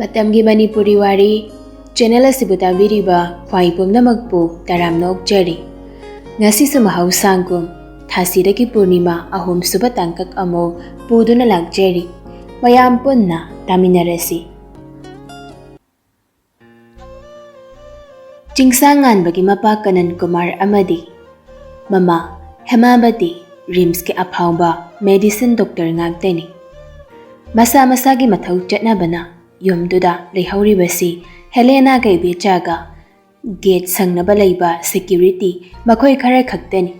Matamgi Manipuri Wari channel asibu tabiriba khwai pumnamakpu taramna okjari ngasi su mahausangkum Thasidagi Purnima ahum suba tangkak amo puduna lakjari mayam punna taminarasi Chingsangan bagi mapa kanan Kumar amadi mama Hemabati Rims ke aphauba medicine doctor ngagteni masa-masagi mathau chatnabana yumduda leihoribasi Helena kay bechaga gate sangnaba leiba security makhoi khara khakteni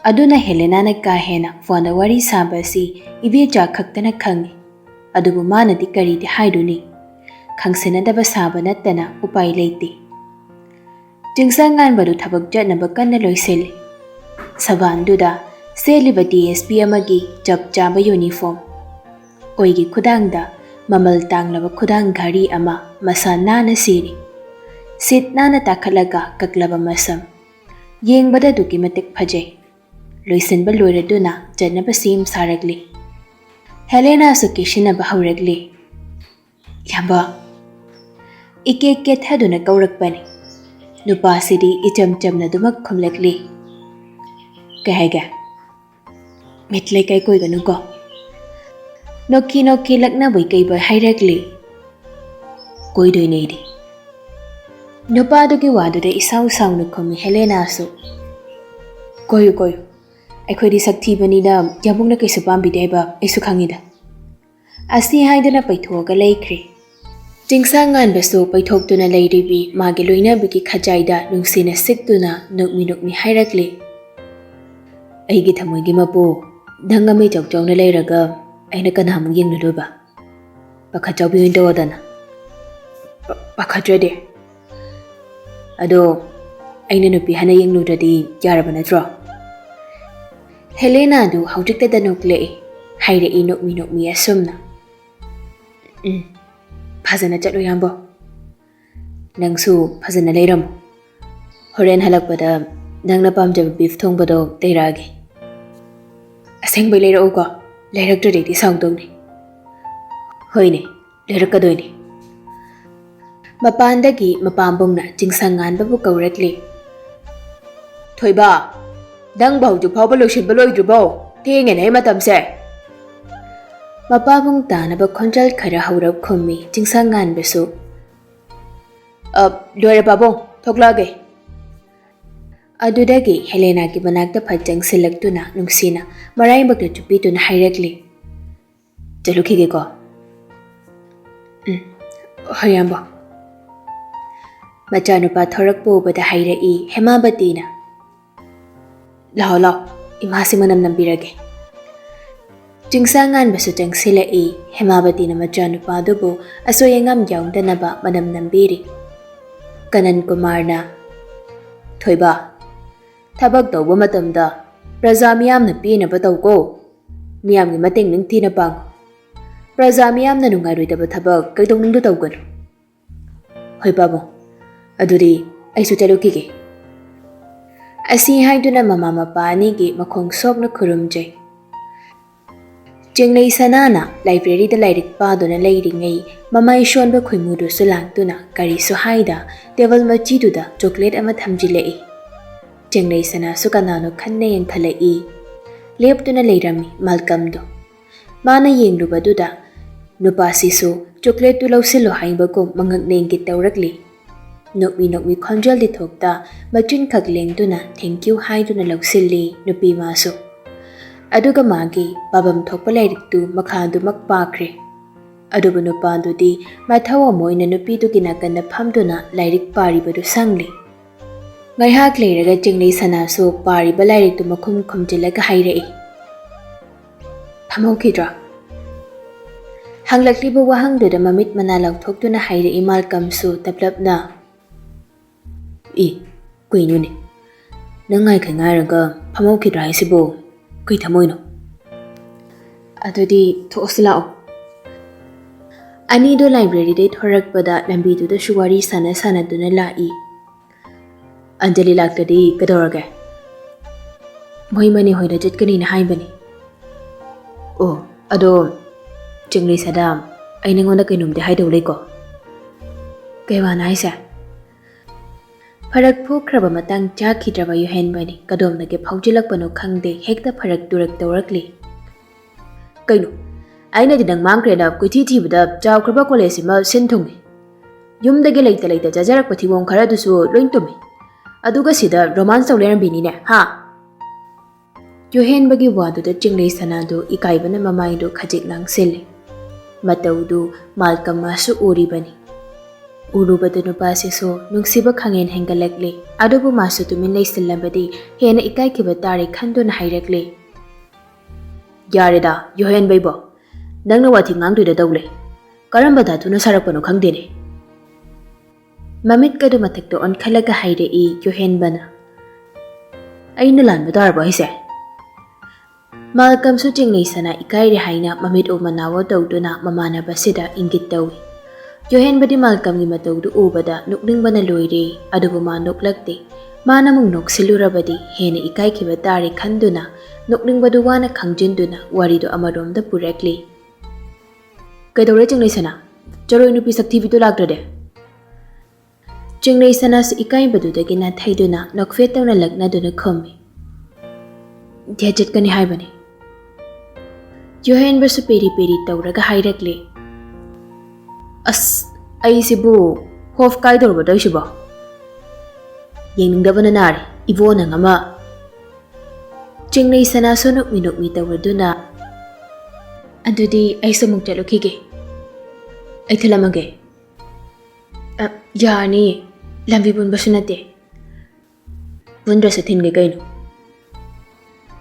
aduna Helena na kahena phone wari sabasi ibecha khaktana khangi adubu manadi kari di haiduni khangsenadaba saba nattana upai leite Chingsangan badu thabak jatnaba kanna loisel sabanduda seliba DSP amagi chap chaba uniform oigi khudangda mamal tanglaba khudang ghari ama masa nana siri sit nana takhalaga kaklaba masam yengbada duki matik phajai loisenba loiraduna janaba sim saragli Helena su kishina bahuragli yamba ike ke thaduna kaurakpani nupa sidi icham chamna dumak khumlakli kahaiga mitlai kai koi ganu ko Noki lakna boy kay boy hairakli koi doi neidi nupa duki wadu de isaw na komi Helena su koyu akhoi di sakthi bani da yamung na kaisu pambi deba isu khangida asi haidana paithoga laikre Chingsangan baso paithokduna leiribi magi loina biki khajaida nungsina siktuna nukmi hairakli aigi thamoigi mapo dangame chawchawna leiraga aina kana hamung yengnadoba pakhachawbi window adana pakhatrade ado aina nupi hana yengnudadi yaraba natro Helena du hawjikta danokle haire nukmi asumna phajana chatlo yambo nangsu phajana leiramo horen halakpada nangna pamjaba beef thongbado teiragi asengbai leirau ko Leiraktradi di saudongni hoine leirakkadoini mapandagi mapambongna Chingsangan babu kaurakli thoiba dang bauju phawba loisinba loidrubo thengene matamse mapabong tanaba khonjal khara haurab khummi Chingsangan basu loira babong thoklage adudagi Helena ki manakta phajang silaktuna nungsina marai bakta chupituna hairakli jalukige ko hayamba machanupa thorakpo bada hairai Hemabatina lao imasi manam nambirage Chingsangan basu jangsilai Hemabatina machanupa dubu asoyangam yaungdanaba manam nambiri kanan Kumarna thoiba Tabak tawba matamda praja miyamna pinaba tawko miyamgi mating ningthina pang praja miyamna nungairoidaba thabak kaidong ningdo tawgano hoi babo aduri aisu chalukige asi haiduna mama mapa anigi makhong sokna khurumjai Chinglei sanana library da lairik paduna leiringai mama ishonba khoimudu sulangtuna kari su haida table machiduda chocolate ama thamjilei Chinglei sana sukanano khanne yang khalai leptuna leirami malkamdo mana yengrubaduda nupasisu chocolate tu lausilo haibako mangagneng ki tawrakli nokmi khonjal di thokta machin khaglengduna thank you haiduna lausilli nupi masu aduga magi babam thokpa lairiktu makhadu makpakre adubu nupandudi mathawa moina nupi tu kinakanna phamduna lairik paribadu sangli Ngaihak leiraga Chinglei sanasu pariba lairiktu makhum khumjilaga hairai phamokidra hanglakliba wahangduda mamit mana lauthokduna hairai malkamsu taplapna kuinune nangai khangairaga phamokidra haisibo kai thamoino adudi thoslao ani do library dei thorakpada lambi du da shuwari sana duna lai Anjali laktadi kadorage moi mani hoida jetkani na haibani ado Chinglei sadam ai ningonda kainumde haidau leiko Kaiwana haise? Farak phukraba matang chakidraba yuhenbani kadomdagi phaujilakpano khangde hekta farak turak tawrakli. Kaino aina di nang mangkrena kuithi thibada chawkraba college ma sinthungi. Yumdagi leita leita jajarak pathibom khara dusu loin tumi. Aduga sida romance tawleram ne ha. Yuhenbagi wadu da chinglei sanadu ikaibana mamaidu khajik langsile. Mataudu malkam masu uribani. Urubada nupasisu nungsiba khangen hengalakle adubu masu tumin leisilambadi hena ikaikiba tari khanduna hairakle. Yareda Yohen baibo nangna wathi ngangduida dawle karamba dhathuna sarakpano khangdene. Mamit kadu mathakto onkhalaga haire I Yohen bana. Aina lanba darba hise. Malcolm su chinglei sana ikaire haina mamit o manawo tawduna mamanaba sida ingit tawi. Yohen badi Malcolm gi matawdu ubada nukning bana loire adubu ma nuklakte mana mung noksilurabadi hena ikaikiba tari khanduna nukning badu wana khangjinduna warido amaromda purakli. Kaidore chinglei sana charoi nupi sakthibito lagdrade. Chinglei sana su ikai badudagi na thaiduna nokfetawna lagnaduna khommi. Diajit kani haibani. Yohen basu peri peri tawraga hairakle. As aisibu hof kaidorba daisiba. Yeningdabana nari ibona ngama. Chinglei sana su nukmi tawraduna. Adudi aisu mung chalukige. Ai thilamage. Yani lambi bun basu nate. Bundra sa thinge kaino.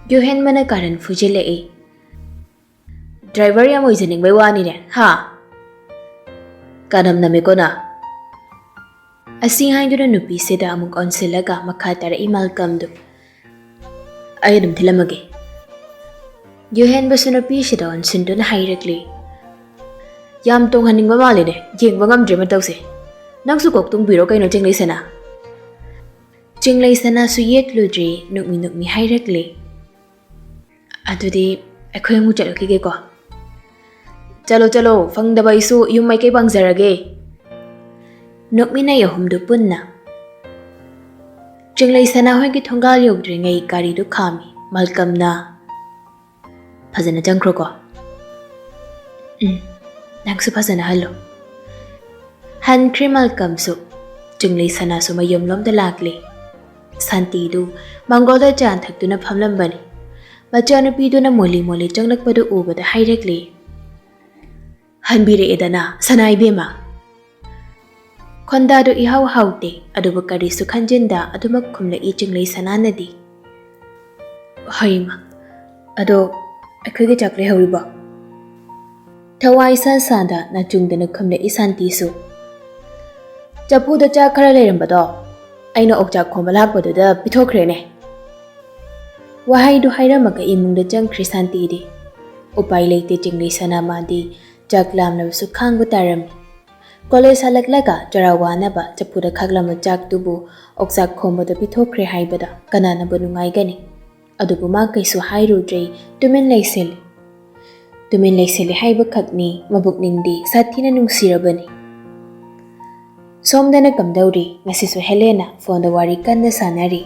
Yohen mana karan fujile e. Driver ya mo isening bai wani ne ha. Kanam name ko na. Asi hainduna nupi sida amuk onsilaga makhatara I Malcolm do. Ay adum thilamage. Yohen basu nupi sida onsinduna hairakli. Yam tong haning mamali ne yengba ngamdre matawse. Nangsu kok tung biro kaino chinglei sana. Chinglei sana su yetludri nukmi hairakli. Adudi akhoi mu chalukige ko. Chalo fangdaba isu yung may kay bangzarage. Nukmi na yahumdu punna. Chinglei sana hoy ki thongal yogdri ngay kari du khami Malcolm na. Phajana jangkro ko. Nangsu phajana hallo. Han kri Malcolm su Chinglei sana su mayom lom da lagli. Santi du mangolda jan thakduna phamlambani. Machanupi du na moli changlakpadu ubada hairakli. Hanbire edana sanai bema. Konda do ihaw hawte adubu kari su khanjinda adumak khumla I chinglei sananadi. Haima ado akhige chakle hawriba. Thawai sada na chungdana khumla I santi su. Chapu da cha khara leirambado aina okcha khomba lakpadu da pithokre ne. Wahai du hairamaga imungda changkhri santi di. Upai leite chinglei sana madi Chaklam na su khangbu taram. College halaklaga jarawana ba chapuda khaglama chak tubu oksak khomba da pithokre haibada kanana bunungai gani. Adubu ma kaisu hairudrei tumin leisili haiba khakni mabukningdi sathina nungsirabani. Somdana kamdauri ngasisu Helena phone da wari kanna sanari.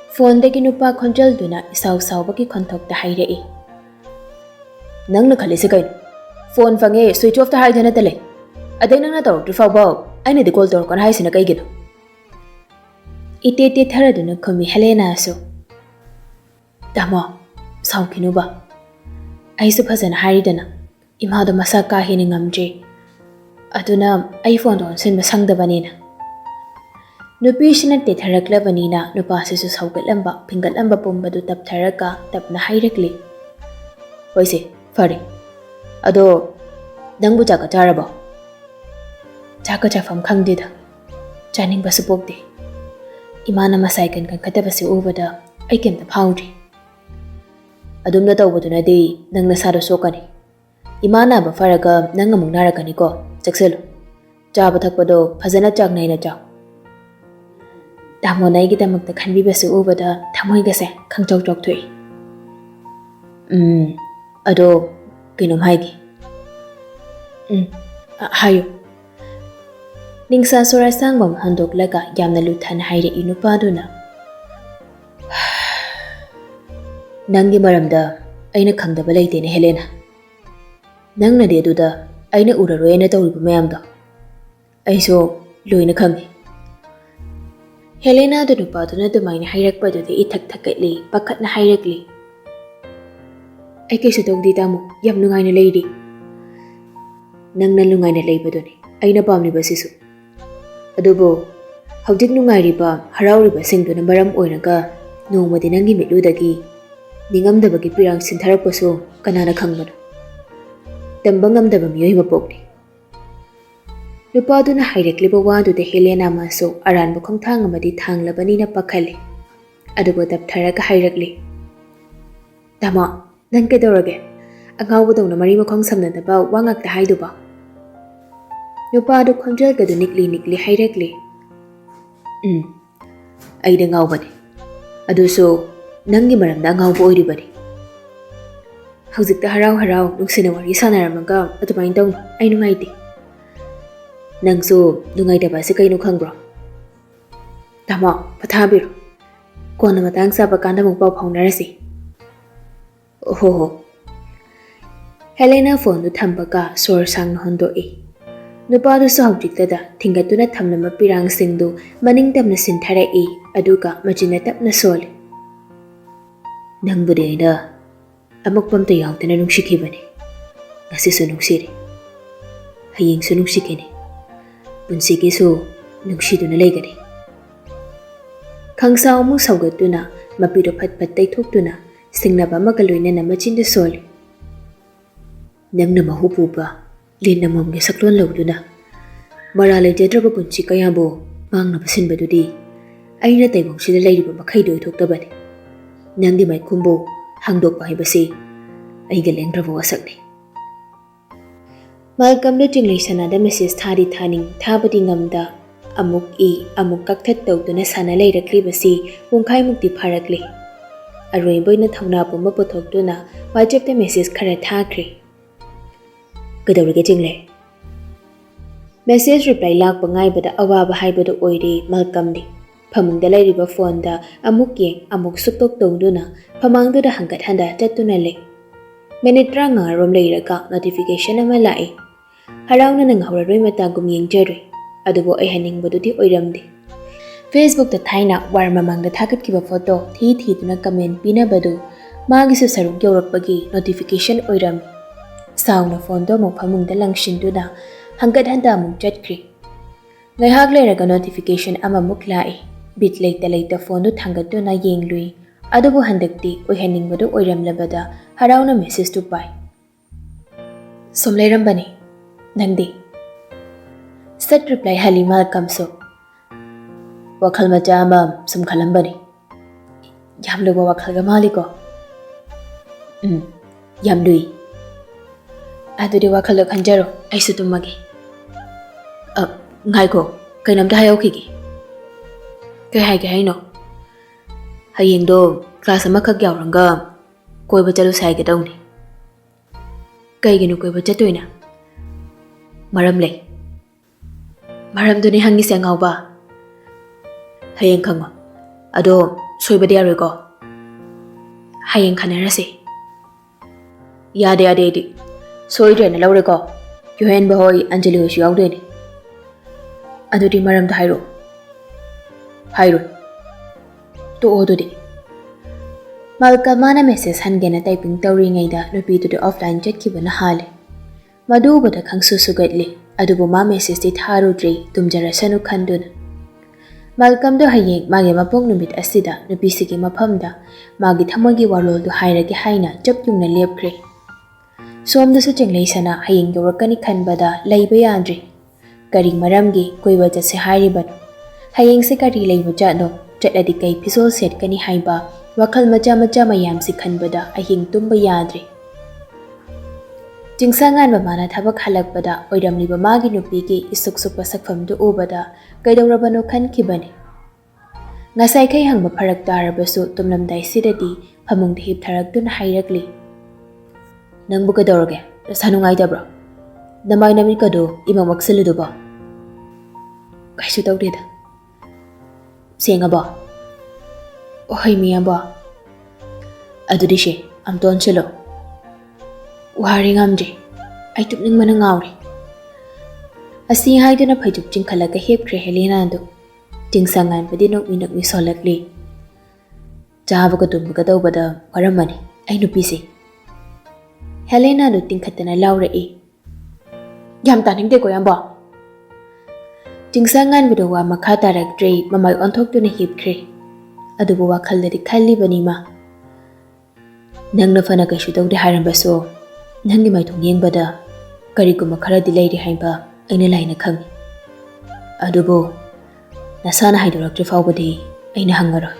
Phone dagi nupa khonjal duna isaw baki khonthok da hairei. Nangna khalise kain. Phone fange switch off ta haidana tale. Adai nangna taw trifa ba aina di call tor kon haisina kaigino. Ite tharaduna khomi Helena so. Damo saukinu ba. Aisu phajana haridana ima da masa ka hini ngamje. Aduna iPhone on sin masangdabani na. Nupi sina te tharaklabani na nupa sisu saugatlamba pingatlamba pumbadu taptharaka tapna hairakli. Hoise fare. Ado nangbu chaka charabo. Chaka chafam khangdida. Chaning basu pokde. Imana masai kan khatabasi ubada ai kemta phaudri. Adumna tawbaduna de nangna saro sokani. Imana ba faraga nanga mung narakani ko. Chakselo. Chaba thakpado phajana chaknai na chaw. Damo nai gi damakta khanbi basu ubada thamoi gase khangchok chok thui. Ado Kinom haigi. Hayo. Ningsa sora sangwam handoklaga yamna luthan hairei nupaduna. Nangi maramda aina khangdaba leitene Helena. Nangna de duda aina uraroena tawriba mayamda. Aiso loina khangi. Helena du nupaduna dumaina hairakpadudi ithak thakatli pakhatna hairakli. Ai kaisu tawdi tamu yam nungaina leiri. Nangna lungaina leibaduni aina pamliba sisu. Adubo hawjik nungairiba harauriba singduna maram oiraga nongmadi nangi mitludagi ningamdabagi pirang sintharakpasu kanana khangbano. Tamba ngamdaba miyoi mapokni. Nupaduna hairakliba waduda Helena maso aranba khongthang amadi thanglabanina pakhali. Adubo taptharaga hairakli. Tama nang kedorage angawbadawna mari makhong samnadaba wangakta haiduba. Nupadu khonjalgadu nikli hairakli. Aida ngawbani. Aduso nangi maramda ngawba oiribani. Hawjikta harau nuksina wari sanaramaga adumain tawna ai nungaiti. Nangso nungaitaba se kaino khangbro. Tama pathabiru. Kona matang saba kanda muk pau phaunarasi. Ho. Helena phone du thambaga sor sang hondoi. Nupadu su hawjiktada thingatuna thamnama pirang singdu maningdamna sintharai aduga majina tapna soli. Nangbudi aina amakpamta yawtana nungsikhibani. Ngasisu nungsiri. Hayingsu nungsikini. Punsigisu nungsiduna leigani. Khangsaw mu sawgatuna mapido phat taithokduna singnaba magaloinana machinda soli. Nangna mahupuba lina momge saklon lawduna marale jedraba punchi kayabo mangna basinbadudi aina taibongsida leiriba makhaido thoktabani. Nangdi mai khumbo hangdokpa haibasi aiga lengraba wasakni. Malkamda tinglei sanada message thaning thabadi ngamda amuk kakthat tawduna sana leirakli pungkhai mukti pharakli. Aroiboina thawna pumba puthokduna WhatsApp ta message khara thakri. Kadawrige tinglei. Message reply lakpa ngaibada awaba haibada oiri Malkamdi. Phamungda leiriba phone da amuk yeng amuk suktok tawduna phamangduda hangkat handa chattuna le. Minute 30 rom leiraga notification ama lai. Harauna nang hawraroi matagum yengjari. Adubo ai haningbadudi oiramdi. Facebook da thaina war mamangda thakatkiba photo thiduna comment pinabadu magisu saruk yawrakpagi notification oiram. Sauna phone do mo phamungda langshinduna hangkat handa amuk chatkri. Ngaihak leiraga notification ama muk lai. Bit leita phone do thangatuna yenglui. Adubo handakti oihaningbadu oiramlabada harauna message tu pai. Somleirambani. Nangdi. Set reply halima kamso. Wakhal macha ama sumkhalambani. Yamluba wakhalga maliko. Yamdui. Adudi wakhalo khanjaro aisu tumagi. Ngaiko kainamta hayokhigi. Kai haino. Hayengdo class amakak yawranga koiba chalu saige dawni. Kaiginu koiba chatoina. Maram lei. Maram duni hangi sangawba. Hayeng khango. Ado soibadi aroiko. Hayeng khanarasi. Yade di. Soidrena lawreko. Yohen bahoi Anjali hoshi yawdeni. Adudi maram da Hairo. To odudi. Malkamana message hangena typing tawringaida nupidudu offline chatkibana hale. Madubada khangsu sugatli adubu ma message ti tharudri tumjarasanu khanduna. Malkamdo hayeng mage mapong numit asida nupisigi maphamda magi thamogi waroldu hairagi haina chapyungna lepkre. Somdasu chengleisana hayeng yorakani khanbada leiba yandri. Kari maramgi koiba jase hairibano. Hayeng se kari leiba jano chatladi kai pisol set kani haiba wakhal macha mayam si khanbada ahing tumba yadri. Jingsangan mamana thabak halakbada oiramliba magi nupigi isuk sakfamdu ubada kaidawrabano khankibani. Ngasai khai hangba pharak tarabasu tumlamdai sidadi phamungda hiptharakduna hairakli. Nangbu kadawrage sanungai dabra. Namai namikado imam waksaluduba. kaisu tawdeda. Sengabo. Ohai miyabo. Adudi she amton chelo. Wari ngamje. Ai tupning mana ngawri. Asi haiduna phaijuk chingkhalaga hepkhre Helena do. Chingsangan padi nok mi solakli. Chabaga tumbaga tawbada waramani ai nupi se. Helena do tingkhatana laura e. Yam taningde ko yamba. Chingsangan bido wa makha taraktre mamai onthokduna hepkhre. Adubu wakhaldadi khallibani ma. Nangna fana kaisu tawde harambaso. Nangi maithong yengbada kariguma kharadi leiri haiba aina laina khangi. Adubu nasana haidoraktre fawbadi aina hangaro.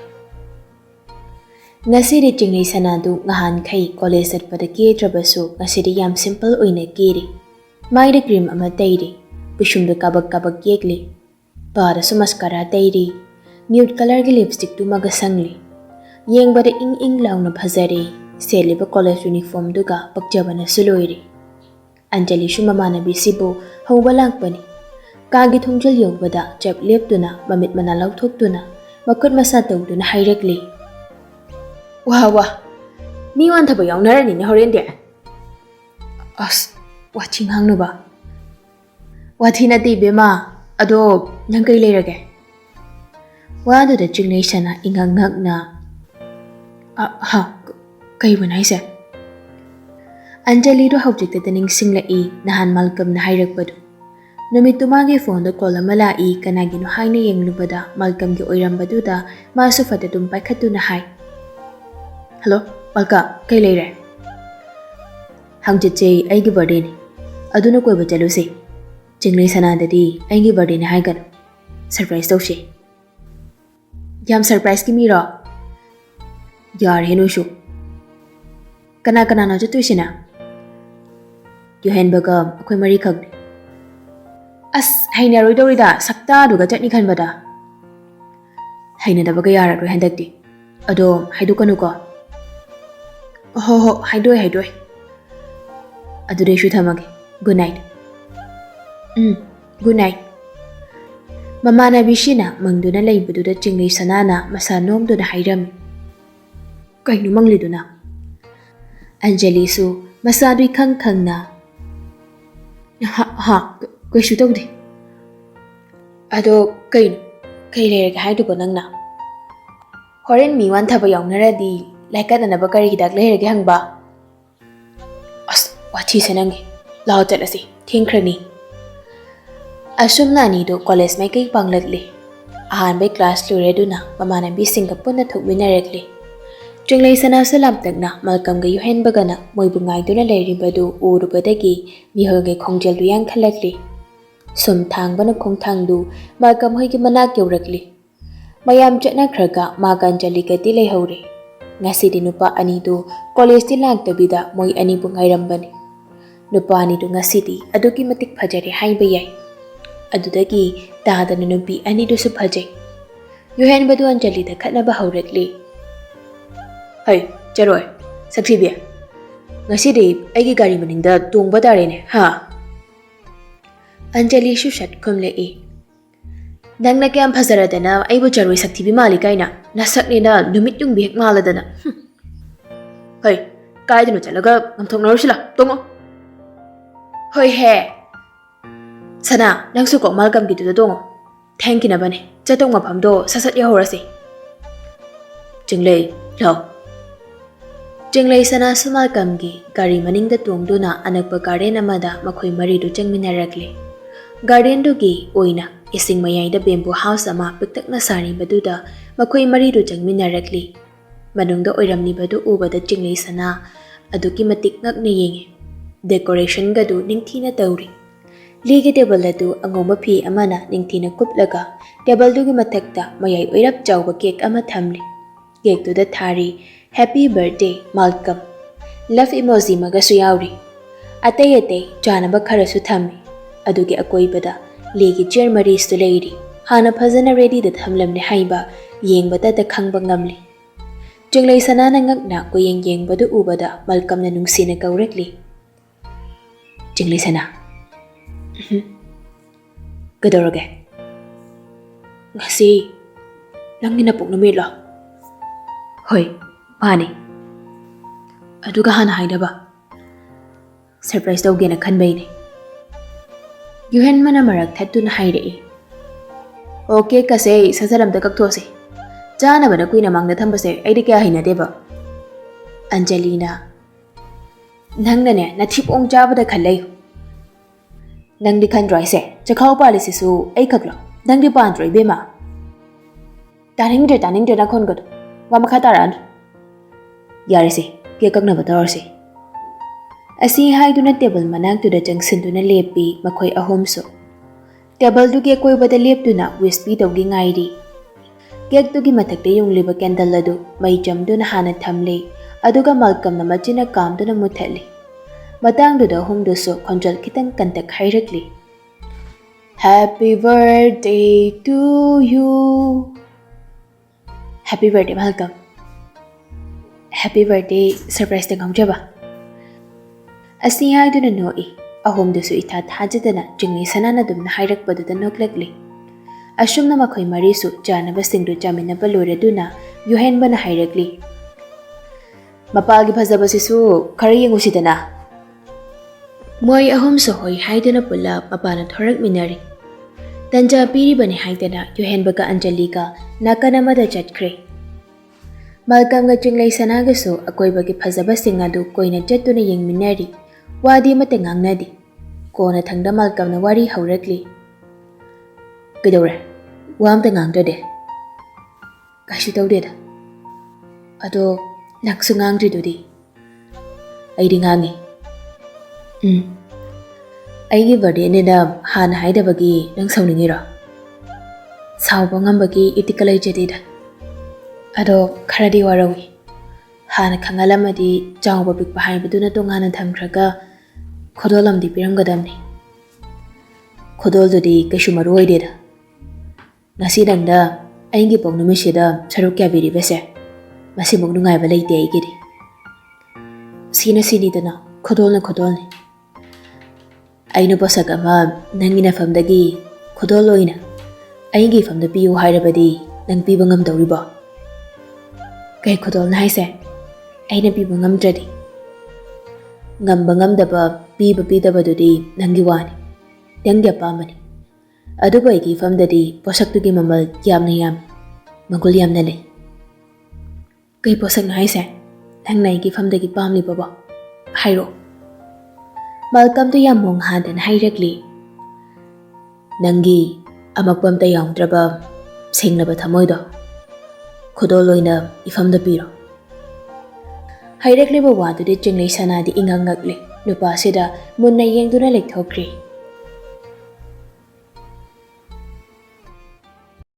Ngasiri chingnei sanadu ngahan khai college atpada ketrabasu ngasiri yam simple oina keri. Maida cream ama tairi, pishumda kabak yekli. Para su mascara tairi, nude color ki lipstick tu maga sangli. Yengbada ing launa phazari, seliba college uniform duga pakjabana suloiri. Anjali shu mamanabi sibu hauba langpani. Kagi thungjal yogbada chap leptuna mamit mana lauthoktuna makut masa tawduna hairakli. Wah, ni wan thaba yawnarani ne horen de. As, watching hang no ba. Wathina ti bema ado nang kai leirage. Wadu da chingnei sana ingang na. Ha, kai banai se. Anjali do hawjik ta ning singla i nahan Malcolm na hairak badu. Numitumagi phone do call amala i kanagi no haina yenglubada Malcolm gi oirambadu da masu fata dum paikhattu na hai. Hello, Malka, kai leire. Hangchit che aigi birthday ni. Aduna koi bachalu se. Chinglei sana dadi aigi birthday ni haigan. Surprise tawse. Yam surprise ki miro. Yar henu shu. Kana na chu tuisina. Yohen baga akoi mari khag. As haina roi dorida sakta duga chatni khan bada. Haina da baga yara ro handakti. Ado haidu kanu ko. Ho haidoi. Adude shu thamage. Good night. Good night. Mamana bishina mangduna laibududa chinglei sanana masa nomduna hairami. Kainu mangliduna. Anjali su masadui khang na. Ha, kaisu tawde. Ado kainu kai leirage haidugo nangna. Horen mi wan thaba yawnaradi laikada na bakari hidak leirage hangba. As wathi senangi lao chalasi thengkrani. Asumna ni do college mai kai panglatli. Ahan bai class lureduna mamana bi singapuna thokminarekli. Chinglei sana salam takna Malcolm ga Yohen bagana moibu ngaiduna leiribadu urubadagi mihoge khongjal du yang khalakli. Sum thangbana khongthangdu Malcolm hoigi manak yaurakli. Mayam chatna khraga maga Anjali gati leihore. Ngasidi nupa ani do college ti lagtabida moi ani bu ngairambani. Nupa ani do ngasidi adugi matik phajari haiba yai. Adudagi dadana nupi ani do su phajai. Yohen badu Anjali da khatnaba haurakli. Hey, Charoy, Saksibia. Ngasidi aigi gari maningda tungba tarene, ha? Anjali shushat kumle e. Nangna kayam phazaradana aibu Charoy saktibi mali kaina. Nasaknina numit yung bihik maladana. Hey, kaya dino chalaga ngamthok na sila. Tungo. Hoy he. Sana, nang suko Malcolm gitu da tungo. Thank you na bane. Chatong mapamdo sasat yahorasi. Chinglei, lao. Chinglei sana su Malcolm gi gari maning da tungduna anakpa garden amada makhoi mari du changminarakli. Garden du gi oina ising mayai da bamboo house ama piktak na sari baduda makhoi mari du changminarakli. Manungda oiramni badu ubada Chinglei sana aduki matik ngakna yenge. Decoration gadu ningthina tawri. Ligi table adu angoma phi amana ningthina kuplaga table du gi mathakta mayai oirap chawba cake ama thamli. Cake tu da thari Happy birthday Malcolm. Love emoji magasu yauri. Atay janaba kharasu thammi. Adugi akoibada legi chair maris tu leiri. Hana phazana ready da thamlamne haiba yengbada da khangba ngamli. Chinglei sanana ngakna ko yengbadu ubada Malcolm na nungsina kaurekli. Chinglei sana. Gadoroge. Ngasi nangni napok numit lo. Hoi, mani. Aduga hana haidaba. Surprise tawgena khanbaine. Yuhen mana marak thattuna hairei. Okay kase sasaramta kakthose. Chana bana kuina mangna thambase aidi kya hinadeba. Anjalina nangnane nathip ong chabada khallai. Nangdi khandroi se chakhau palisi su ai khaklo. Nangdi pandroi bema. Taning na khongod. Wa makha taran. Yare se ke kakna batar se. Asi haiduna table manak tu da jangsin lepi makhoi ahom so. Table du ke koi bada leptuna wispy tawgi ngairi. Kek tu gi mathakte yung liba candle adu mai jamduna hana thamle. Aduga malkam na machina kamduna muthali. Matang du da hum du so khonjal kitang kantak hairakli. Happy birthday to you. Happy birthday Malcolm. Happy birthday surprise tang hamjaba. Asi haiduna noi ahom du su itha thajadana jingni sanana dumna hairakpadu da noklakli. Ashumna makhoi mari su janaba singdu jamina baloraduna yuhen bana hairakli. Mapagi phajaba sisu khari yengusidana. Moi ahom so hoi haidana pula mapana thorak minari. Tanja piri bani haidana yuhen baga Anjali ka nakana mada chatkre. Malcolm ga jinglai sanaga so akoi bagi phajaba singadu koina jattuna yengminari. Wadi mata ngangnadi. Kona thangda Malcolm na wari haurakli. Kidore wam ta ngangdade. Kashi tawdeda. Ado naksu ngangdri dudi. Aidi ngangi. Aigi birthday ne da hana haidabagi nang sauningiro. Sauba ngambagi itikalai jadida. Ado kharadi warawi. Hana khangalamadi chawba bikpa haibaduna tongana thamkhraga khodolamdi piramgadamni. Khodol dudi kashu maroi deda. Ngasi dangda aigi pongnumisida saruk kya biri bese. Masi mugnu ngai balai te aigidi. Sina sinidana khodolni. Ainu posak ama nangina famdagi khodoloina. Aigi famda piyu hairabadi nang piba ngamdawriba. Kay khodolna haise. Aina piba ngamdradi. Ngamba ngamdaba piba pidabadudi nangi wani. Dangya pamani. Aduba igi famdadi posaktugi mamal yam. Magul yamna le. Kay posak na haise. Nangna igi famdagi pamli baba. Hairo. Malcolm to yam mong hadan hairakli. Nangi amakpam ta yangdraba singnaba thamoido. Khodoloina ifamda piro. Hairakli ba wadu de jinglai sanadi ingangakli. Nupa sida munna yengduna lekthokri.